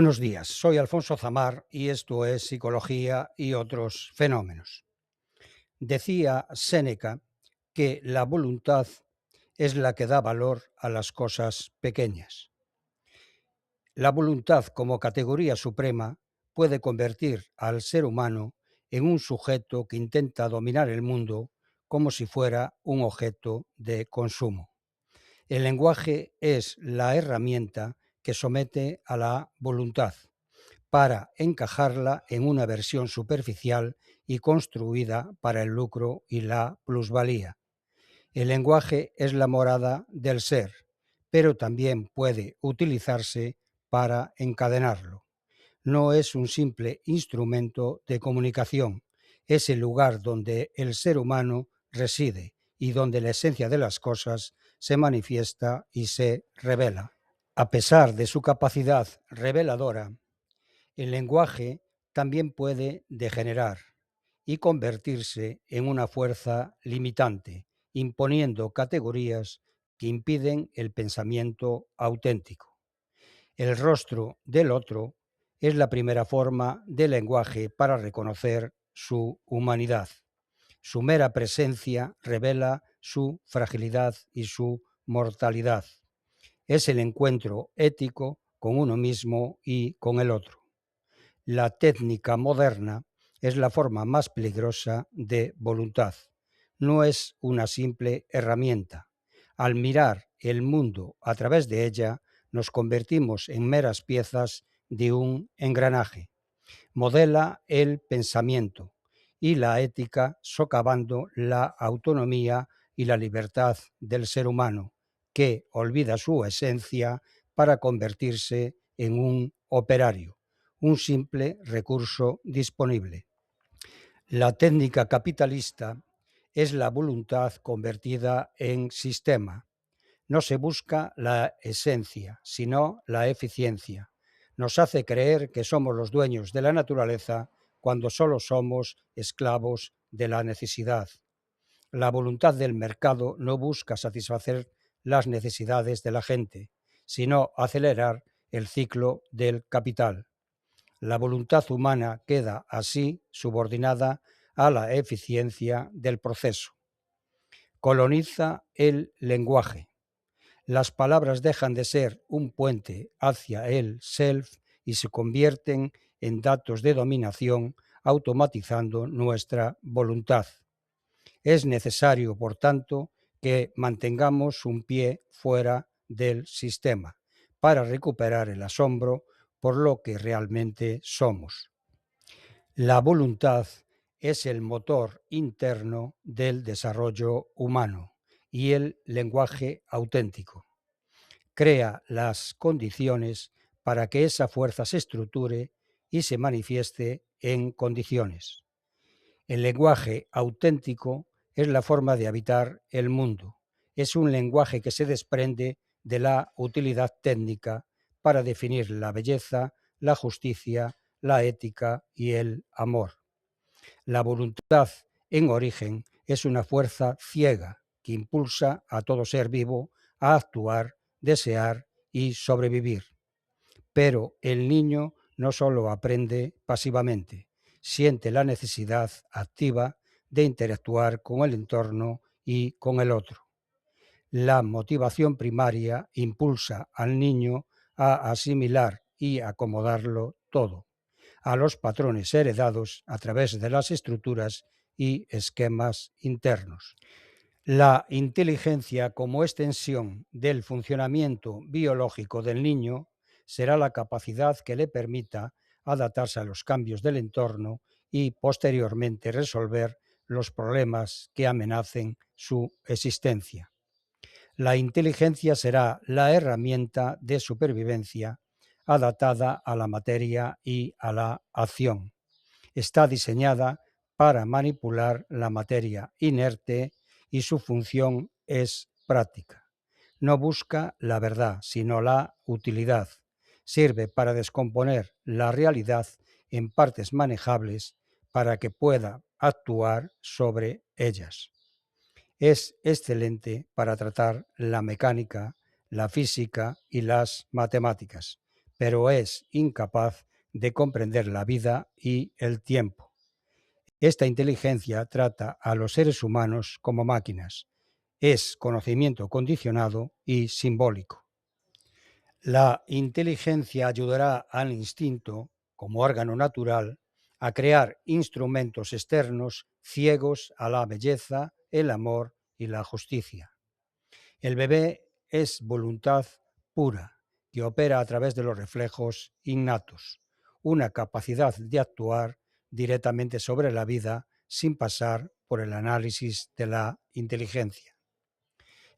Buenos días, soy Alfonso Zamar y esto es Psicología y otros fenómenos. Decía Séneca que la voluntad es la que da valor a las cosas pequeñas. La voluntad como categoría suprema puede convertir al ser humano en un sujeto que intenta dominar el mundo como si fuera un objeto de consumo. El lenguaje es la herramienta que somete a la voluntad para encajarla en una versión superficial y construida para el lucro y la plusvalía. El lenguaje es la morada del ser, pero también puede utilizarse para encadenarlo. No es un simple instrumento de comunicación, es el lugar donde el ser humano reside y donde la esencia de las cosas se manifiesta y se revela. A pesar de su capacidad reveladora, el lenguaje también puede degenerar y convertirse en una fuerza limitante, imponiendo categorías que impiden el pensamiento auténtico. El rostro del otro es la primera forma del lenguaje para reconocer su humanidad. Su mera presencia revela su fragilidad y su mortalidad. Es el encuentro ético con uno mismo y con el otro. La técnica moderna es la forma más peligrosa de voluntad. No es una simple herramienta. Al mirar el mundo a través de ella, nos convertimos en meras piezas de un engranaje. Modela el pensamiento y la ética socavando la autonomía y la libertad del ser humano, que olvida su esencia para convertirse en un operario, un simple recurso disponible. La técnica capitalista es la voluntad convertida en sistema. No se busca la esencia, sino la eficiencia. Nos hace creer que somos los dueños de la naturaleza cuando solo somos esclavos de la necesidad. La voluntad del mercado no busca satisfacer las necesidades de la gente, sino acelerar el ciclo del capital. La voluntad humana queda así subordinada a la eficiencia del proceso. Coloniza el lenguaje. Las palabras dejan de ser un puente hacia el self y se convierten en datos de dominación, automatizando nuestra voluntad. Es necesario, por tanto, que mantengamos un pie fuera del sistema para recuperar el asombro por lo que realmente somos. La voluntad es el motor interno del desarrollo humano y el lenguaje auténtico. Crea las condiciones para que esa fuerza se estructure y se manifieste en condiciones. El lenguaje auténtico es la forma de habitar el mundo. Es un lenguaje que se desprende de la utilidad técnica para definir la belleza, la justicia, la ética y el amor. La voluntad, en origen, es una fuerza ciega que impulsa a todo ser vivo a actuar, desear y sobrevivir. Pero el niño no solo aprende pasivamente, siente la necesidad activa de interactuar con el entorno y con el otro. La motivación primaria impulsa al niño a asimilar y acomodarlo todo a los patrones heredados a través de las estructuras y esquemas internos. La inteligencia como extensión del funcionamiento biológico del niño será la capacidad que le permita adaptarse a los cambios del entorno y posteriormente resolver los problemas que amenacen su existencia. La inteligencia será la herramienta de supervivencia adaptada a la materia y a la acción. Está diseñada para manipular la materia inerte y su función es práctica. No busca la verdad, sino la utilidad. Sirve para descomponer la realidad en partes manejables para que pueda actuar sobre ellas. Es excelente para tratar la mecánica, la física y las matemáticas, pero es incapaz de comprender la vida y el tiempo. Esta inteligencia trata a los seres humanos como máquinas. Es conocimiento condicionado y simbólico. La inteligencia ayudará al instinto, como órgano natural, a crear instrumentos externos ciegos a la belleza, el amor y la justicia. El bebé es voluntad pura, que opera a través de los reflejos innatos, una capacidad de actuar directamente sobre la vida sin pasar por el análisis de la inteligencia.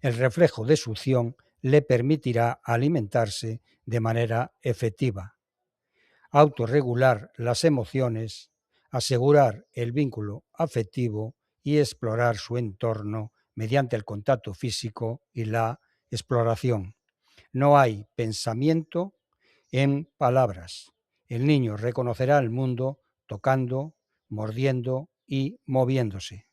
El reflejo de succión le permitirá alimentarse de manera efectiva, autorregular las emociones, asegurar el vínculo afectivo y explorar su entorno mediante el contacto físico y la exploración. No hay pensamiento en palabras. El niño reconocerá el mundo tocando, mordiendo y moviéndose.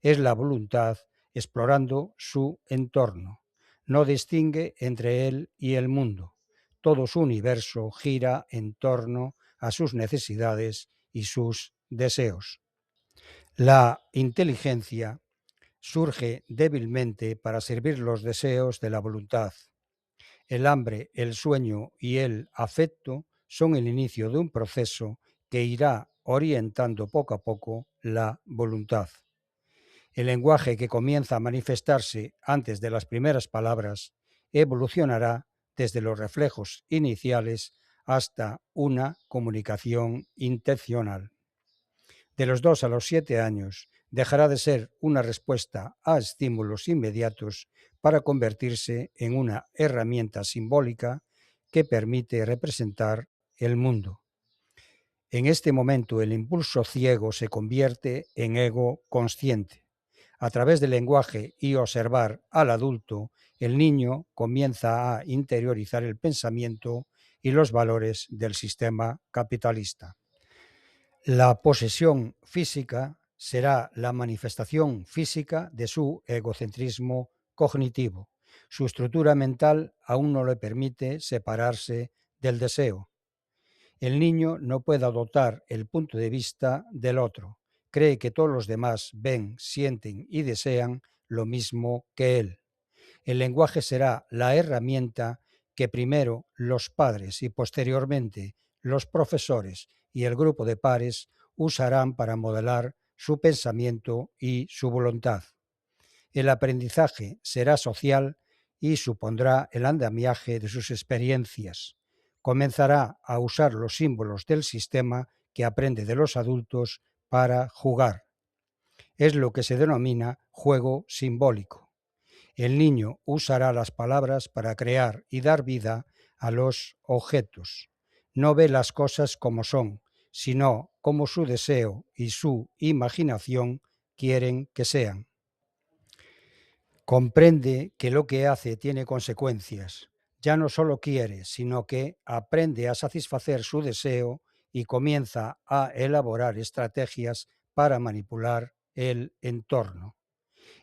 Es la voluntad explorando su entorno. No distingue entre él y el mundo. Todo su universo gira en torno a sus necesidades y sus deseos. La inteligencia surge débilmente para servir los deseos de la voluntad. El hambre, el sueño y el afecto son el inicio de un proceso que irá orientando poco a poco la voluntad. El lenguaje que comienza a manifestarse antes de las primeras palabras evolucionará desde los reflejos iniciales hasta una comunicación intencional. De los 2 a los 7 años dejará de ser una respuesta a estímulos inmediatos para convertirse en una herramienta simbólica que permite representar el mundo. En este momento el impulso ciego se convierte en ego consciente. A través del lenguaje y observar al adulto, el niño comienza a interiorizar el pensamiento y los valores del sistema capitalista. La posesión física será la manifestación física de su egocentrismo cognitivo. Su estructura mental aún no le permite separarse del deseo. El niño no puede adoptar el punto de vista del otro. Cree que todos los demás ven, sienten y desean lo mismo que él. El lenguaje será la herramienta que primero los padres y posteriormente los profesores y el grupo de pares usarán para modelar su pensamiento y su voluntad. El aprendizaje será social y supondrá el andamiaje de sus experiencias. Comenzará a usar los símbolos del sistema que aprende de los adultos para jugar. Es lo que se denomina juego simbólico. El niño usará las palabras para crear y dar vida a los objetos. No ve las cosas como son, sino como su deseo y su imaginación quieren que sean. Comprende que lo que hace tiene consecuencias. Ya no solo quiere, sino que aprende a satisfacer su deseo y comienza a elaborar estrategias para manipular el entorno.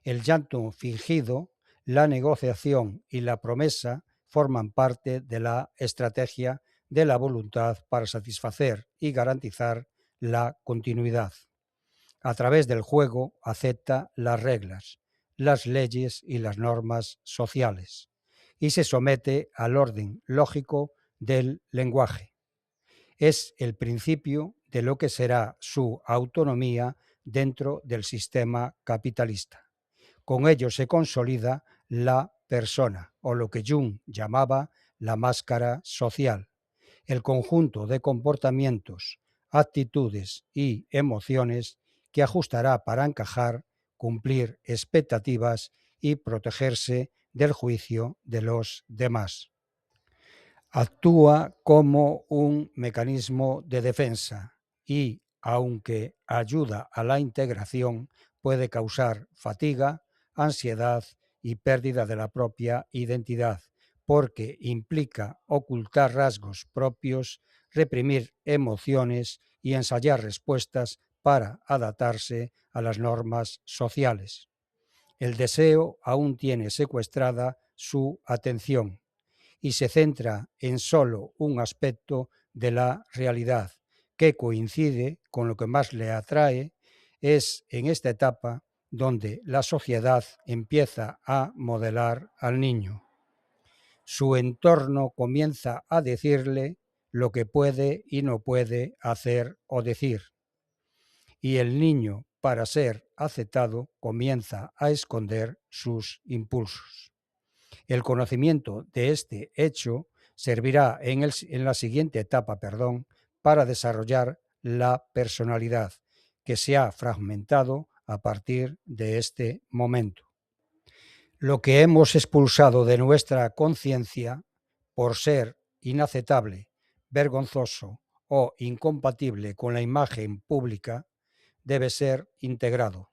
El llanto fingido, la negociación y la promesa forman parte de la estrategia de la voluntad para satisfacer y garantizar la continuidad. A través del juego acepta las reglas, las leyes y las normas sociales y se somete al orden lógico del lenguaje. Es el principio de lo que será su autonomía dentro del sistema capitalista. Con ello se consolida la persona, o lo que Jung llamaba la máscara social, el conjunto de comportamientos, actitudes y emociones que ajustará para encajar, cumplir expectativas y protegerse del juicio de los demás. Actúa como un mecanismo de defensa y, aunque ayuda a la integración, puede causar fatiga, ansiedad y pérdida de la propia identidad, porque implica ocultar rasgos propios, reprimir emociones y ensayar respuestas para adaptarse a las normas sociales. El deseo aún tiene secuestrada su atención y se centra en solo un aspecto de la realidad que coincide con lo que más le atrae, es en esta etapa donde la sociedad empieza a modelar al niño. Su entorno comienza a decirle lo que puede y no puede hacer o decir. Y el niño, para ser aceptado, comienza a esconder sus impulsos. El conocimiento de este hecho servirá en la siguiente etapa, para desarrollar la personalidad, que se ha fragmentado a partir de este momento. Lo que hemos expulsado de nuestra conciencia por ser inaceptable, vergonzoso o incompatible con la imagen pública debe ser integrado.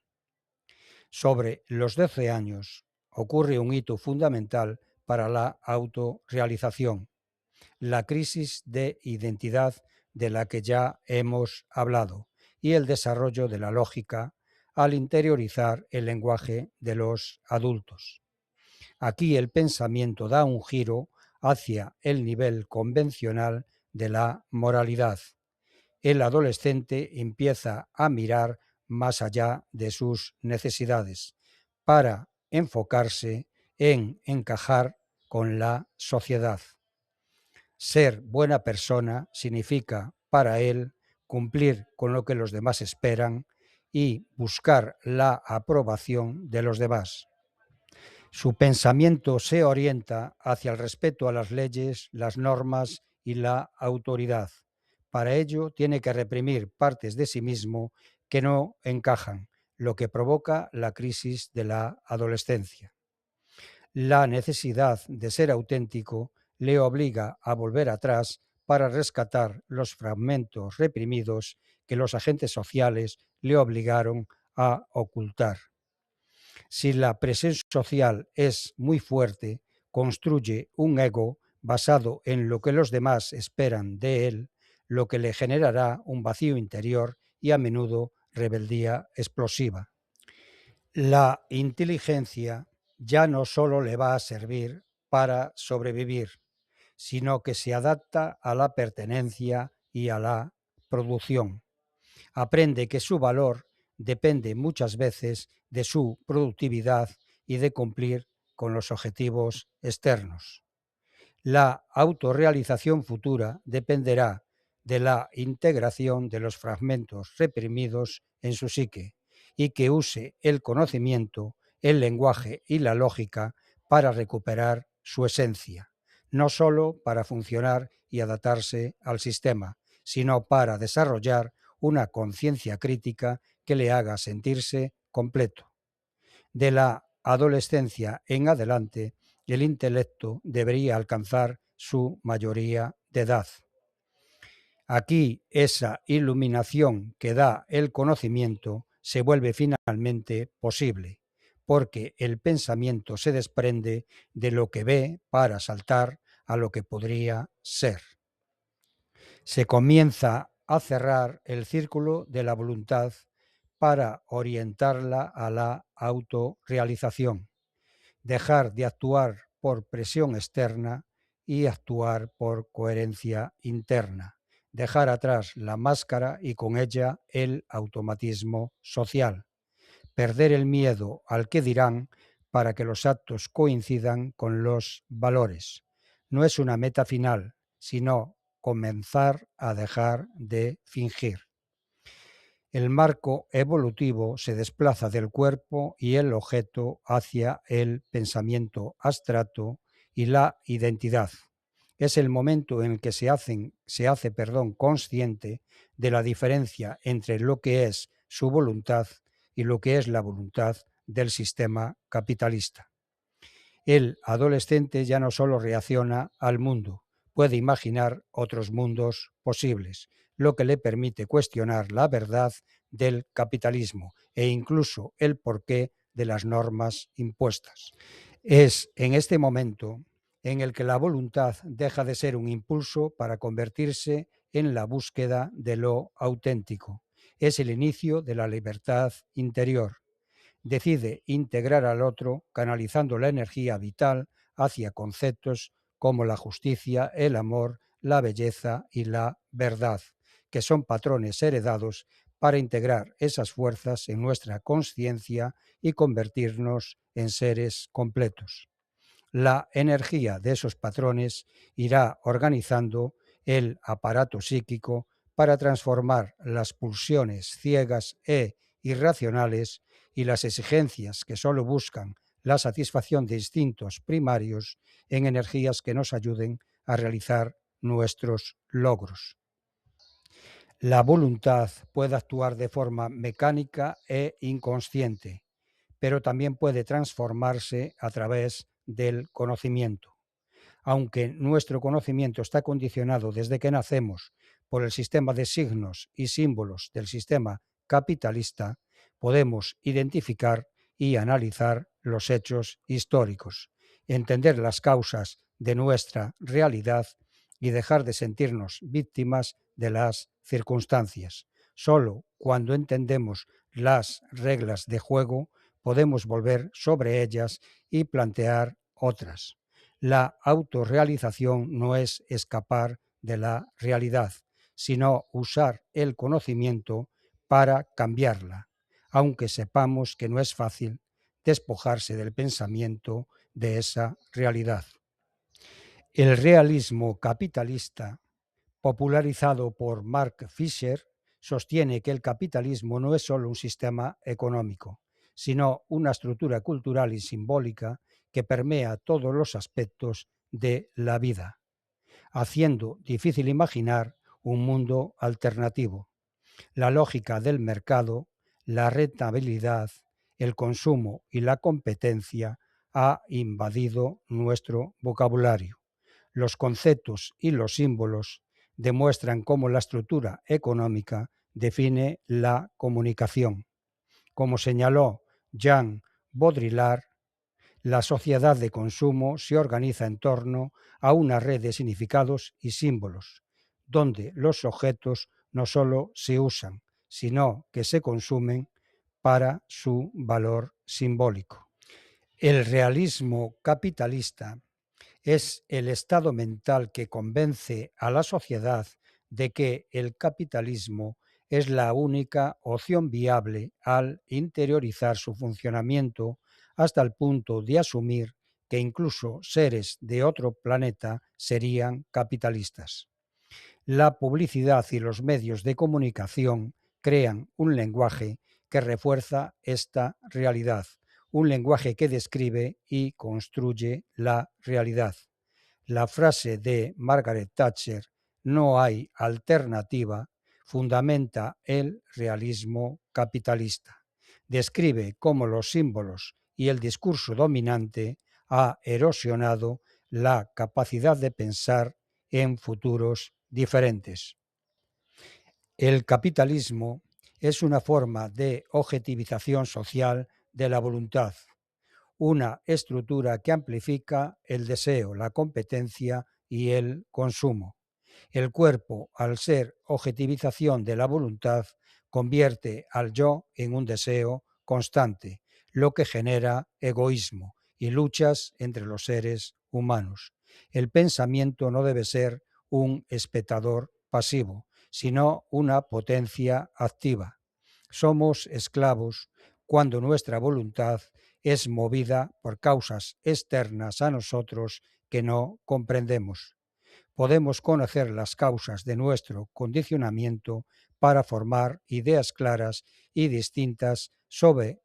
Sobre los 12 años ocurre un hito fundamental para la autorrealización, la crisis de identidad de la que ya hemos hablado y el desarrollo de la lógica al interiorizar el lenguaje de los adultos. Aquí el pensamiento da un giro hacia el nivel convencional de la moralidad. El adolescente empieza a mirar más allá de sus necesidades para enfocarse en encajar con la sociedad. Ser buena persona significa para él cumplir con lo que los demás esperan y buscar la aprobación de los demás. Su pensamiento se orienta hacia el respeto a las leyes, las normas y la autoridad. Para ello tiene que reprimir partes de sí mismo que no encajan, lo que provoca la crisis de la adolescencia. La necesidad de ser auténtico le obliga a volver atrás para rescatar los fragmentos reprimidos que los agentes sociales le obligaron a ocultar. Si la presión social es muy fuerte, construye un ego basado en lo que los demás esperan de él, lo que le generará un vacío interior y a menudo rebeldía explosiva. La inteligencia ya no solo le va a servir para sobrevivir, sino que se adapta a la pertenencia y a la producción. Aprende que su valor depende muchas veces de su productividad y de cumplir con los objetivos externos. La autorrealización futura dependerá de la integración de los fragmentos reprimidos en su psique y que use el conocimiento, el lenguaje y la lógica para recuperar su esencia, no solo para funcionar y adaptarse al sistema, sino para desarrollar una conciencia crítica que le haga sentirse completo. De la adolescencia en adelante, el intelecto debería alcanzar su mayoría de edad. Aquí esa iluminación que da el conocimiento se vuelve finalmente posible, porque el pensamiento se desprende de lo que ve para saltar a lo que podría ser. Se comienza a cerrar el círculo de la voluntad para orientarla a la autorrealización, dejar de actuar por presión externa y actuar por coherencia interna, dejar atrás la máscara y con ella el automatismo social, perder el miedo al que dirán para que los actos coincidan con los valores. No es una meta final, sino comenzar a dejar de fingir. El marco evolutivo se desplaza del cuerpo y el objeto hacia el pensamiento abstracto y la identidad. Es el momento en el que se hace consciente de la diferencia entre lo que es su voluntad y lo que es la voluntad del sistema capitalista. El adolescente ya no solo reacciona al mundo, puede imaginar otros mundos posibles, lo que le permite cuestionar la verdad del capitalismo e incluso el porqué de las normas impuestas. Es en este momento en el que la voluntad deja de ser un impulso para convertirse en la búsqueda de lo auténtico. Es el inicio de la libertad interior. Decide integrar al otro canalizando la energía vital hacia conceptos como la justicia, el amor, la belleza y la verdad, que son patrones heredados para integrar esas fuerzas en nuestra conciencia y convertirnos en seres completos. La energía de esos patrones irá organizando el aparato psíquico para transformar las pulsiones ciegas e irracionales y las exigencias que solo buscan la satisfacción de instintos primarios en energías que nos ayuden a realizar nuestros logros. La voluntad puede actuar de forma mecánica e inconsciente, pero también puede transformarse a través del conocimiento. Aunque nuestro conocimiento está condicionado desde que nacemos por el sistema de signos y símbolos del sistema capitalista, podemos identificar y analizar los hechos históricos, entender las causas de nuestra realidad y dejar de sentirnos víctimas de las circunstancias. Solo cuando entendemos las reglas de juego podemos volver sobre ellas y plantear otras. La autorrealización no es escapar de la realidad, sino usar el conocimiento para cambiarla, aunque sepamos que no es fácil despojarse del pensamiento de esa realidad. El realismo capitalista, popularizado por Mark Fisher, sostiene que el capitalismo no es solo un sistema económico, sino una estructura cultural y simbólica que permea todos los aspectos de la vida, haciendo difícil imaginar un mundo alternativo. La lógica del mercado, la rentabilidad, el consumo y la competencia ha invadido nuestro vocabulario. Los conceptos y los símbolos demuestran cómo la estructura económica define la comunicación. Como señaló Jean Baudrillard, la sociedad de consumo se organiza en torno a una red de significados y símbolos, donde los objetos no solo se usan, sino que se consumen para su valor simbólico. El realismo capitalista es el estado mental que convence a la sociedad de que el capitalismo es la única opción viable al interiorizar su funcionamiento hasta el punto de asumir que incluso seres de otro planeta serían capitalistas. La publicidad y los medios de comunicación crean un lenguaje que refuerza esta realidad, un lenguaje que describe y construye la realidad. La frase de Margaret Thatcher, "No hay alternativa", fundamenta el realismo capitalista. Describe cómo los símbolos y el discurso dominante ha erosionado la capacidad de pensar en futuros diferentes. El capitalismo es una forma de objetivización social de la voluntad, una estructura que amplifica el deseo, la competencia y el consumo. El cuerpo, al ser objetivización de la voluntad, convierte al yo en un deseo constante, lo que genera egoísmo y luchas entre los seres humanos. El pensamiento no debe ser un espectador pasivo, sino una potencia activa. Somos esclavos cuando nuestra voluntad es movida por causas externas a nosotros que no comprendemos. Podemos conocer las causas de nuestro condicionamiento para formar ideas claras y distintas sobre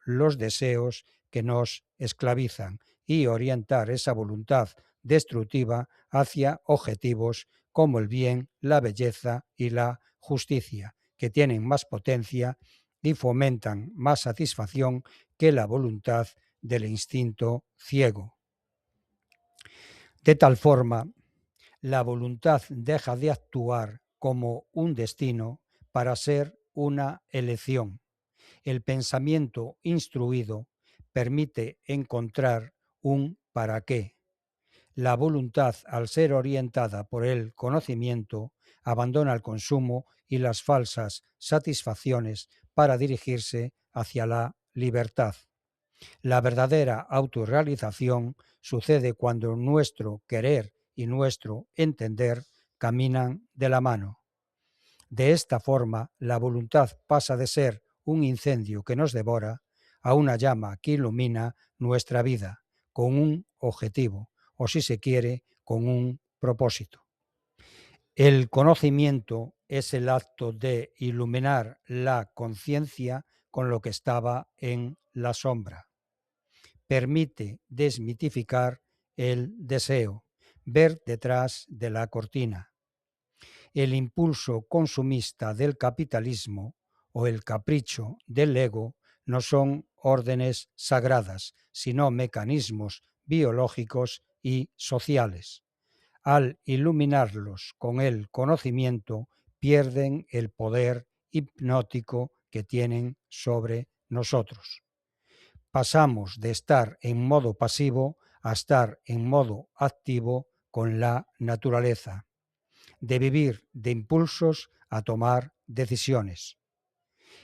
los deseos que nos esclavizan y orientar esa voluntad destructiva hacia objetivos como el bien, la belleza y la justicia, que tienen más potencia y fomentan más satisfacción que la voluntad del instinto ciego. De tal forma, la voluntad deja de actuar como un destino para ser una elección. El pensamiento instruido permite encontrar un para qué. La voluntad, al ser orientada por el conocimiento, abandona el consumo y las falsas satisfacciones para dirigirse hacia la libertad. La verdadera autorrealización sucede cuando nuestro querer y nuestro entender caminan de la mano. De esta forma, la voluntad pasa de ser un incendio que nos devora a una llama que ilumina nuestra vida con un objetivo, o si se quiere, con un propósito. El conocimiento es el acto de iluminar la conciencia con lo que estaba en la sombra. Permite desmitificar el deseo, ver detrás de la cortina. El impulso consumista del capitalismo o el capricho del ego no son órdenes sagradas, sino mecanismos biológicos y sociales. Al iluminarlos con el conocimiento, pierden el poder hipnótico que tienen sobre nosotros. Pasamos de estar en modo pasivo a estar en modo activo con la naturaleza, de vivir de impulsos a tomar decisiones.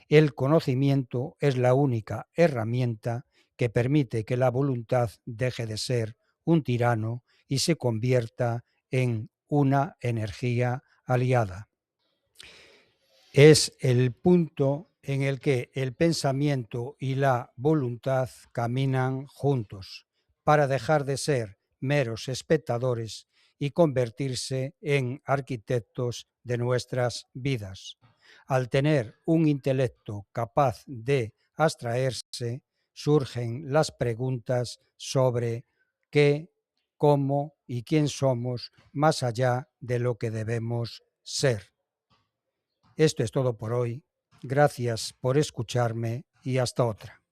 El conocimiento es la única herramienta que permite que la voluntad deje de ser un tirano y se convierta en una energía aliada. Es el punto en el que el pensamiento y la voluntad caminan juntos para dejar de ser meros espectadores y convertirse en arquitectos de nuestras vidas. Al tener un intelecto capaz de abstraerse, surgen las preguntas sobre qué, cómo y quién somos más allá de lo que debemos ser. Esto es todo por hoy. Gracias por escucharme y hasta otra.